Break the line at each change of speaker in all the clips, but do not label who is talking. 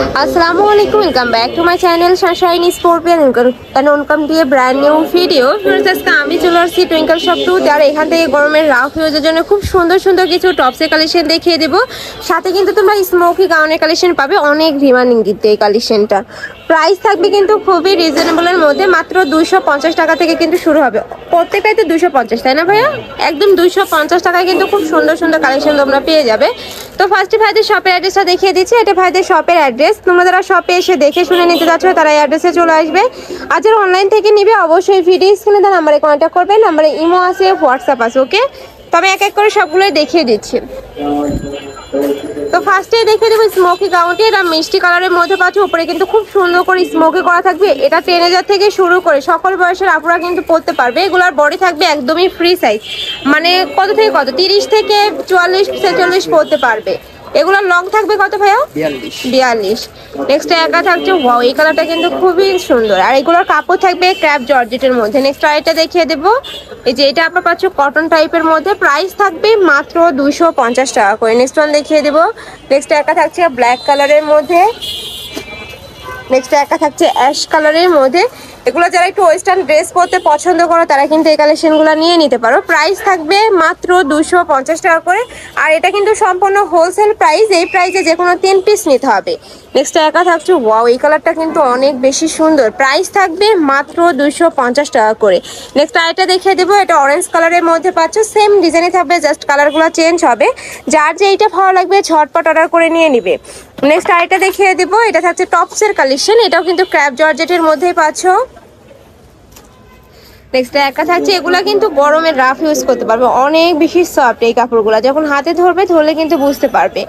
Assalamu alaikum, welcome back to my channel Sunshine Scorpion and welcome to a brand new video. First আজকে আমি চলে আসছি twinkle shop 2 আর এখান থেকে গরমের রাফ ইউজের জন্য খুব সুন্দর সুন্দর কিছু টপসের কালেকশন দেখিয়ে দেব। সাথে কিন্তু তোমরা স্মোকি গাউনের কালেকশন পাবে, অনেক ডিমান্ডিং কিন্তু এই কালেকশনটা। প্রাইস থাকবে কিন্তু খুবই রিজনেবলের মধ্যে, মাত্র 250 টাকা থেকে কিন্তু শুরু হবে। প্রত্যেকটাই তো 250, তাই না ভাইয়া? একদম 250 টাকায় কিন্তু খুব সুন্দর সুন্দর কালেকশন তোমরা পেয়ে যাবে। তো ফার্স্টে ভাইদের শপের অ্যাড্রেসটা দেখিয়ে দিচ্ছি। এটা ভাইদের শপের অ্যাড্রেস। তোমরা যারা শপে এসে দেখে শুনে নিতে যাচ্ছ তারা এই অ্যাড্রেসে চলে আসবে। আর যারা অনলাইন থেকে নিবে অবশ্যই ভিডিও স্ক্রিনে দেওয়া নাম্বারে কন্ট্যাক্ট করবে। নাম্বারে ইমো আছে, হোয়াটসঅ্যাপ আছে, ওকে? তবে এক এক করে সবগুলোই দেখিয়ে দিচ্ছি। তো ফার্স্টে দেখিয়ে দেবো স্মোকি গাউনটি। এটা মিষ্টি কালারের মধ্যে পাচ্ছ, উপরে কিন্তু খুব সুন্দর করে স্মোকি করা থাকবে। এটা টিনেজার থেকে শুরু করে সকল বয়সের আপুরা কিন্তু পরতে পারবে। এগুলোর বডি থাকবে একদমই ফ্রি সাইজ, মানে কত থেকে কত 30 থেকে 44-46 পরতে পারবে। এগুলোর লং থাকবে কত ভাইয়া? 42। নেক্সট একা থাকছে, ওয়াও এই কালারটা কিন্তু খুবই সুন্দর। আর এগুলোর কাপড় থাকবে ক্র্যাপ জর্জেটের মধ্যে। নেক্সট আরেকটা দেখিয়ে দেবো, এই যে এটা আপনার পাচ্ছ কটন টাইপের মধ্যে। প্রাইস থাকবে মাত্র 250 টাকা করে। নেক্সট ওয়ান দেখিয়ে দেবো। নেক্সট একা থাকছে ব্ল্যাক কালারের মধ্যে। নেক্সট একা থাকছে অ্যাশ কালারের মধ্যে। এগুলো যারা একটু ওয়েস্টার্ন ড্রেস পরতে পছন্দ করো তারা কিন্তু এই কালেকশনগুলো নিয়ে নিতে পারো। প্রাইস থাকবে মাত্র 250 টাকা করে। আর এটা কিন্তু সম্পূর্ণ হোলসেল প্রাইস, এই প্রাইসে যে কোনো 3 পিস নিতে হবে। নেক্সট একা থাকছে, ওয়াও এই কালারটা কিন্তু অনেক বেশি সুন্দর। প্রাইস থাকবে মাত্র 250 টাকা করে। নেক্সট আরেকটা দেখিয়ে দেবো, এটা অরেঞ্জ কালারের মধ্যে পাচ্ছ, সেম ডিজাইনে থাকবে, জাস্ট কালারগুলো চেঞ্জ হবে। যার যে এইটা ভালো লাগবে ঝটপট অর্ডার করে নিয়ে নিবে। নেক্সট আরেকটা দেখিয়ে দেবো, এটা থাকছে টপসের কালেকশন। এটাও কিন্তু ক্র্যাপ জর্জেটের মধ্যেই পাচ্ছ। নেক্সট একা থাকছে, এগুলা কিন্তু গরমের রাফ ইউজ করতে পারবে, অনেক বেশি সফট এই কাপড়গুলো। যখন হাতে ধরলে কিন্তু বুঝতে পারবে।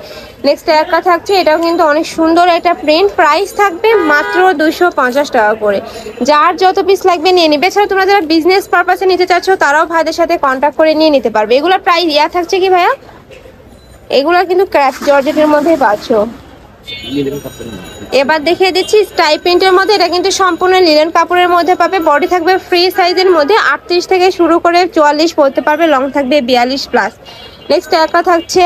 নেক্সট একা থাকছে, এটাও কিন্তু অনেক সুন্দর একটা প্রিন্ট। প্রাইস থাকবে মাত্র 250 টাকা করে। যার যত পিস লাগবে নিয়ে নিবে। এছাড়া তোমরা যারা বিজনেস পারপাসে নিতে চাচ্ছ তারাও ভাইদের সাথে কন্ট্যাক্ট করে নিয়ে নিতে পারবে। এগুলোর প্রাইস থাকছে কি ভাইয়া? এগুলো কিন্তু ক্র্যাপ জর্জেটের মধ্যে পাচ্ছ। এবার দেখিয়ে দিচ্ছি স্টাই প্রিন্টের মধ্যে। এটা কিন্তু সম্পূর্ণ লিনেন কাপড়ের মধ্যে পাবে। বডি থাকবে ফ্রি সাইজের মধ্যে, 38 থেকে শুরু করে 44 পরতে পারবে, লং থাকবে 42+। নেক্সট একটা থাকছে,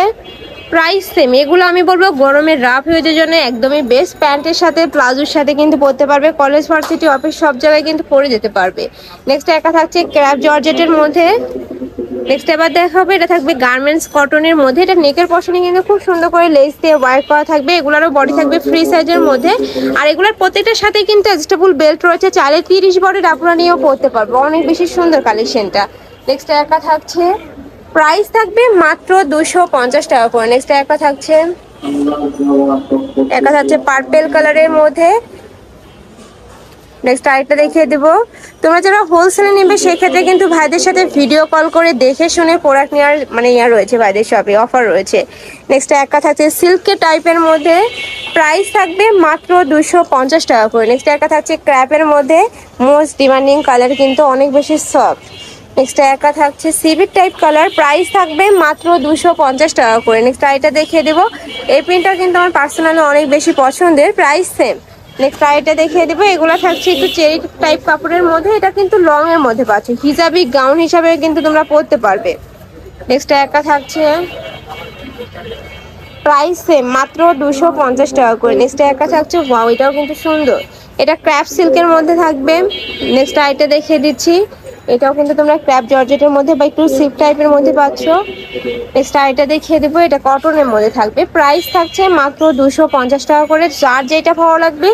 প্রাইস সেম। এগুলো আমি বলবো গরমের রাফ ইউজের জন্য একদমই বেস্ট। প্যান্টের সাথে প্লাজোর সাথে কিন্তু পরতে পারবে, কলেজ ভার্সিটি অফিস সব জায়গায় কিন্তু পরে যেতে পারবে। নেক্সট একটা থাকছে ক্র্যাপ জর্জেটের মধ্যে। নেক্সট এবার দেখা হবে, এটা থাকবে গার্মেন্টস কটনের মধ্যে। এটা নেকের পশনে কিন্তু খুব সুন্দর করে লেস দিয়ে ওয়ার্ক করা থাকবে। এগুলোরও বডি থাকবে ফ্রি সাইজের মধ্যে। আর এগুলোর প্রত্যেকটার সাথে কিন্তু অ্যাডজাস্টেবল বেল্ট রয়েছে, চাইলে 30 বডির আপনারা নিয়েও পরতে পারবো। অনেক বেশি সুন্দর কালেকশনটা। নেক্সট একা থাকছে, প্রাইস থাকবে মাত্র 250 টাকা করে। নেক্সট একা থাকছে পার্পেল কালারের মধ্যে। নেক্সট আরেকটা দেখিয়ে দেবো। তোমরা যারা হোলসেলে নেবে সেক্ষেত্রে কিন্তু ভাইদের সাথে ভিডিও কল করে দেখে শুনে প্রোডাক্ট নেওয়ার মানে রয়েছে, ভাইদের শপে অফার রয়েছে। নেক্সট একটা থাকছে সিল্কের টাইপের মধ্যে। প্রাইস থাকবে মাত্র 250 টাকা করে। নেক্সট একটা থাকছে ক্র্যাপের মধ্যে, মোস্ট ডিমান্ডিং কালার, কিন্তু অনেক বেশি সফট। নেক্সট একটা থাকছে সিভিট টাইপ কালার। প্রাইস থাকবে মাত্র 250 টাকা করে। নেক্সট আরেকটা দেখিয়ে দেবো। এই প্রিন্টটা কিন্তু আমার পার্সোনালি অনেক বেশি পছন্দের। Price same. নেক্সট আরেকটা দেখিয়ে দেবো, এগুলো থাকছে একটু চেরি টাইপ কাপড়ের মধ্যে। এটা কিন্তু লং এর মধ্যে পাচ্ছ, হিজাবি গাউন হিসাবে কিন্তু তোমরা পরতে পারবে। নেক্সট একটা থাকছে, প্রাইস সেম, মাত্র 250 টাকা করে। নেক্সট একটা থাকছে, ওয়াও এটাও কিন্তু সুন্দর। এটা ক্র্যাপ সিল্কের মধ্যে থাকবে। নেক্সট আরেকটা দেখিয়ে দিচ্ছি, এটাও কিন্তু তোমরা ক্র্যাপ জর্জেটের মধ্যে বা একটু সিল্ক টাইপের মধ্যে পাচ্ছ। নেক্সট আরেকটা দেখিয়ে দেবো, এটা কটনের মধ্যে থাকবে। প্রাইস থাকছে মাত্র 250 টাকা করে। যার যেটা ভালো লাগবে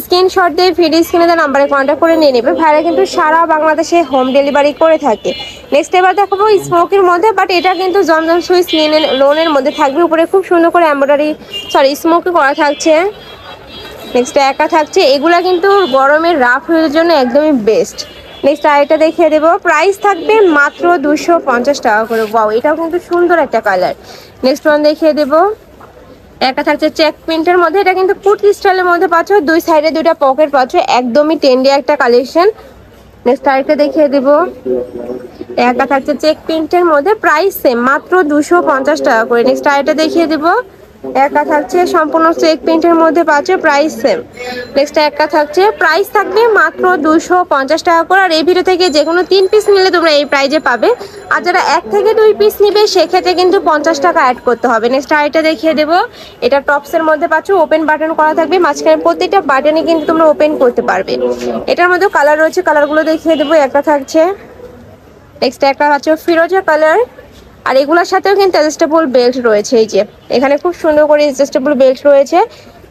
স্ক্রিনশট দিয়ে ভিডিও স্ক্রিনে দেওয়া নাম্বারে কন্ট্যাক্ট করে নিয়ে নেবে। ভাইরা কিন্তু সারা বাংলাদেশে হোম ডেলিভারি করে থাকে। নেক্সট এবার দেখাবো স্মোকির মধ্যে, বাট এটা কিন্তু জমজম সুইচ লোনের মধ্যে থাকবে। উপরে খুব সুন্দর করে এমব্রয়ডারি স্মোকি করা থাকছে। নেক্সট একা থাকছে, এগুলা কিন্তু গরমের রাফ ইউজের জন্য একদমই বেস্ট। নেক্সট আরেকটা দেখিয়ে দেবো, প্রাইস থাকবে মাত্র 250 টাকা করে। ওয়াও এটাও কিন্তু সুন্দর একটা কালার। নেক্সট ওয়ান দেখিয়ে দেবো, একটা থাকছে চেক প্রিন্টের মধ্যে। এটা কিন্তু কুর্তি স্টাইলের মধ্যে পাচ্ছ, দুই সাইডে দুইটা পকেট পাচ্ছ, একদমই ট্রেন্ডি একটা কালেকশন। নেক্সট আরেকটা দেখিয়ে দেবো, একটা থাকছে চেক প্রিন্টের মধ্যে। প্রাইস সেম, মাত্র 250 টাকা করে। নেক্সট আরেকটা দেখিয়ে দেবো, একা থাকছে সম্পূর্ণ চেক প্রিন্টের মধ্যে পাচ্ছ, প্রাইস সেম। নেক্সট একা থাকছে, প্রাইস থাকবে মাত্র 250 টাকা করে। আর এই ভিডিও থেকে যে কোনো 3 পিস নিলে তোমরা এই প্রাইজে পাবে। আর যারা 1 থেকে 2 পিস নিবে সেক্ষেত্রে কিন্তু 50 টাকা অ্যাড করতে হবে। নেক্সট আইটা দেখিয়ে দেবো, এটা টপসের মধ্যে পাচ্ছ, ওপেন বাটন করা থাকবে, মাঝখানে প্রত্যেকটা বাটনই কিন্তু তোমরা ওপেন করতে পারবে। এটার মধ্যে কালার রয়েছে, কালারগুলো দেখিয়ে দেবো। একটা থাকছে, নেক্সট একটা হচ্ছে ফিরোজা কালার। আর এগুলোর সাথেও কিন্তু অ্যাডজাস্টেবল বেল্ট রয়েছে, এই যে এখানে খুব সুন্দর করে অ্যাডজাস্টেবল বেল্ট রয়েছে।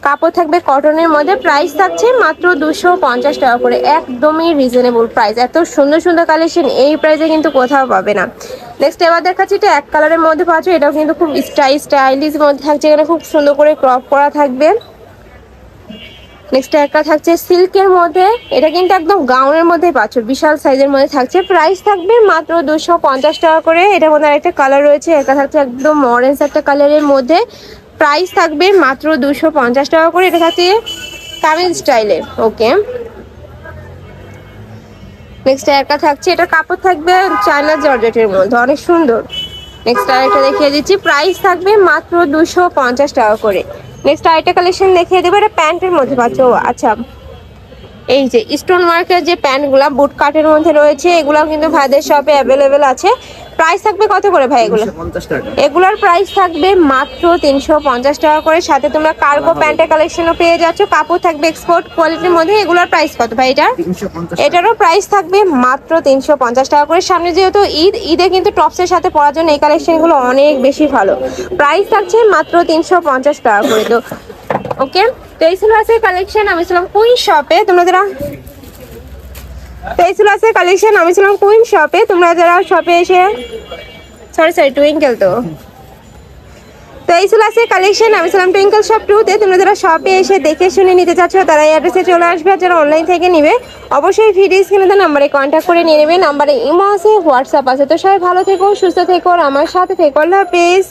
কাপড় থাকবে কটনের মধ্যে, প্রাইস থাকছে মাত্র 250 টাকা করে, একদমই রিজনেবল প্রাইস। এত সুন্দর সুন্দর কালেকশন এই প্রাইসে কিন্তু কোথাও পাবে না। নেক্সট এবার দেখাচ্ছি, এটা এক কালারের মধ্যে পাচ্ছ, এটাও কিন্তু খুব স্টাইলিশ মধ্যে থাকছে, এখানে খুব সুন্দর করে ক্রপ করা থাকবে। নেক্সট একটা থাকছে সিল্কের মধ্যে, এটা কিন্তু একদম গাউনের মধ্যে পাচ্ছ, বিশাল সাইজের মধ্যে থাকছে, প্রাইস থাকবে মাত্র 250 টাকা করে। এটার মধ্যে আরেকটা কালার রয়েছে, এটা থাকছে একদম অরেঞ্জ একটা কালারের মধ্যে, প্রাইস থাকবে মাত্র 250 টাকা করে। এটা থাকছে কামিজ স্টাইলের, ওকে। নেক্সট একটা থাকছে, এটা কাপড় থাকবে চায়না জর্জেটের মধ্যে, অনেক সুন্দর। নেক্সট আরেকটা দেখিয়ে দিচ্ছি, প্রাইস থাকবে মাত্র 250 টাকা করে। নেক্সট আরেকটা কালেকশন দেখিয়ে দেবো, এটা প্যান্টের মধ্যে পাচ্ছ। আচ্ছা, এই যে স্টোন ওয়ার্কের যে প্যান্টগুলো বুট কাটের মধ্যে রয়েছে, এগুলো কিন্তু ভাইদের শপে অ্যাভেলেবেল আছে। প্রাইস থাকবে কত করে ভাই এগুলো? এগুলোর প্রাইস থাকবে মাত্র 350 টাকা করে। সাথে তোমরা কার্গো প্যান্টের কালেকশনও পেয়ে যাচ্ছ, কাপড় থাকবে এক্সপোর্ট কোয়ালিটির মধ্যে। এগুলোর প্রাইস কত ভাই এটা? এটারও প্রাইস থাকবে মাত্র 350 টাকা করে। সামনে যেহেতু ঈদে কিন্তু টপসের সাথে পরার জন্য এই কালেকশনগুলো অনেক বেশি ভালো। প্রাইস থাকছে মাত্র 350 টাকা করে। তো ওকে, তো এই ছিল আজকের কালেকশন। আমি ছিলাম কুইন শপে, তোমরা যারা কুইন শপে, তোমরা যারা শপে এসে সরি টুইঙ্কেল, তো এই ছিল আজকের কালেকশন। আমি ছিলাম টুইঙ্কেল শপ 2-তে। তোমরা যারা শপে এসে দেখে শুনে নিতে চাচ্ছ তারা এই অ্যাড্রেসে চলে আসবে। আর যারা অনলাইন থেকে নিবে অবশ্যই ভিডিও স্ক্রিনে নাম্বারে কন্ট্যাক্ট করে নিয়ে নেবে। নাম্বারে ইমো আছে, হোয়াটসঅ্যাপ আছে। তো সবাই ভালো থেকো, সুস্থ থেকো, আর আমার সাথে থেকো। আল্লাহ হাফেজ।